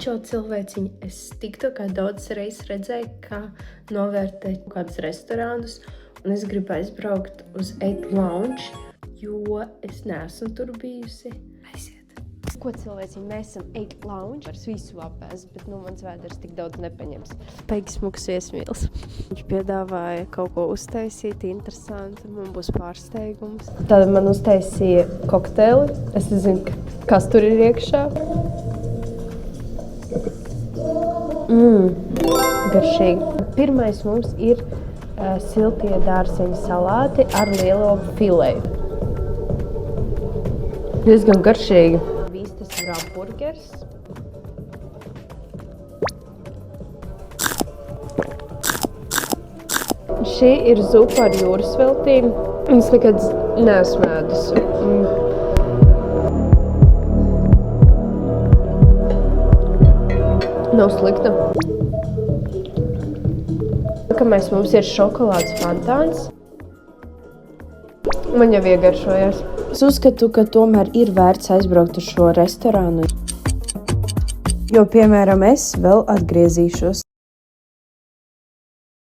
Čau cilvēciņi, es TikTokā daudz reizes redzēju, kā novērtē kādus restorānus, un es gribu aizbraukt uz Eight Lounge, jo es neesmu tur bijusi. Aiziet! Ko cilvēciņi, mēs esam Eight Lounge, vairs visu apēst, bet mans vēders tik daudz nepaņems. Paigas smuks viesmīls. Viņš piedāvāja kaut ko uztaisīt, interesanti, man būs pārsteigums. Tad man uztaisīja kokteili, es nezinu, kas tur ir iekšā. Garšīgi. Pirmais mums ir siltie dārzeņu salāti ar lielo fileju. Diezgan garšīgi. Vistas burgers. Šī ir zupa ar jūras veltīm. Es nekad neesmu ēdusi. Nav slikta. Nākamais mums ir šokolādes fontāns. Man jau iegaršojās. Es uzskatu, ka tomēr ir vērts aizbraukt uz šo restorānu. Jo, piemēram, es vēl atgriezīšos.